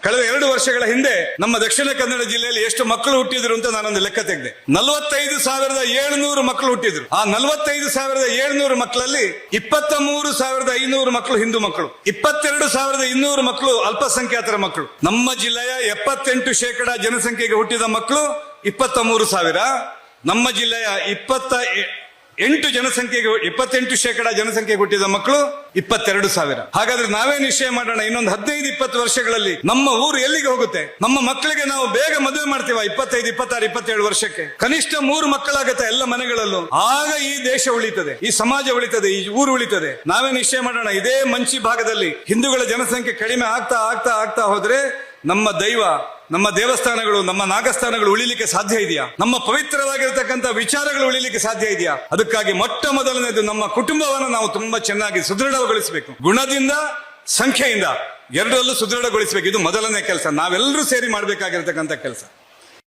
ಕಳೆದ 2 ವರ್ಷಗಳ ಹಿಂದೆ ನಮ್ಮ ದಕ್ಷಿಣ ಕನ್ನಡ ಜಿಲ್ಲೆಯಲ್ಲಿ ಎಷ್ಟು ಮಕ್ಕಳು ಹುಟ್ಟಿದ್ರು ಅಂತ ನಾನೊಂದು ಲೆಕ್ಕ ತೆಗೆದೆ. 45,700 ಮಕ್ಕಳು ಹುಟ್ಟಿದ್ರು. ಆ 45,700 ಮಕ್ಕಳಲ್ಲಿ 23,500 ಮಕ್ಕಳು ಹಿಂದೂ ಮಕ್ಕಳು, 22,200 ಮಕ್ಕಳು ಅಲ್ಪಸಂಖ್ಯಾತರ ಮಕ್ಕಳು. ನಮ್ಮ ಜಿಲ್ಲೆಯ 78% ಜನಸಂಖ್ಯೆಗೆ ಹುಟ್ಟಿದ ಮಕ್ಕಳು 23,000. ನಮ್ಮ ಜಿಲ್ಲೆಯ 28% ಜನಸಂಖ್ಯೆಗೆ ಹುಟ್ಟಿದ ಮಕ್ಕಳು 22,000. ಹಾಗಾದ್ರೆ ನಾವೇ ನಿಶ್ಚಯ ಮಾಡೋಣ, ಇನ್ನೊಂದು 15-20 ವರ್ಷಗಳಲ್ಲಿ ನಮ್ಮ ಊರು ಎಲ್ಲಿಗೆ ಹೋಗುತ್ತೆ? ನಮ್ಮ ಮಕ್ಕಳಿಗೆ ನಾವು ಬೇಗ ಮದುವೆ ಮಾಡ್ತೀವ 25, 26, 27 ವರ್ಷಕ್ಕೆ. ಕನಿಷ್ಠ 3 ಮಕ್ಕಳಾಗತ್ತೆ ಎಲ್ಲ ಮನೆಗಳಲ್ಲೂ. ಆಗ ಈ ದೇಶ ಉಳಿತದೆ, ಈ ಸಮಾಜ ಉಳಿತದೆ, ಈ ಊರು ಉಳಿತದೆ. ನಾವೇ ನಿಶ್ಚಯ ಮಾಡೋಣ, ಇದೇ ಮಂಚಿ ಭಾಗದಲ್ಲಿ ಹಿಂದೂಗಳ ಜನಸಂಖ್ಯೆ ಕಡಿಮೆ ಆಗ್ತಾ ಆಗ್ತಾ ಆಗ್ತಾ ಹೋದ್ರೆ ನಮ್ಮ ದೈವ, ನಮ್ಮ ದೇವಸ್ಥಾನಗಳು, ನಮ್ಮ ನಾಗಸ್ಥಾನಗಳು ಉಳಿಲಿಕ್ಕೆ ಸಾಧ್ಯ ಇದೆಯಾ? ನಮ್ಮ ಪವಿತ್ರವಾಗಿರತಕ್ಕಂಥ ವಿಚಾರಗಳು ಉಳಿಲಿಕ್ಕೆ ಸಾಧ್ಯ ಇದೆಯಾ? ಅದಕ್ಕಾಗಿ ಮೊಟ್ಟ ಮೊದಲನೇದು ನಮ್ಮ ಕುಟುಂಬವನ್ನು ನಾವು ತುಂಬಾ ಚೆನ್ನಾಗಿ ಸುದೃಢಗೊಳಿಸಬೇಕು. ಗುಣದಿಂದ, ಸಂಖ್ಯೆಯಿಂದ ಎರಡರಲ್ಲೂ ಸುದೃಢಗೊಳಿಸಬೇಕು. ಇದು ಮೊದಲನೇ ಕೆಲಸ, ನಾವೆಲ್ಲರೂ ಸೇರಿ ಮಾಡಬೇಕಾಗಿರತಕ್ಕಂಥ ಕೆಲಸ.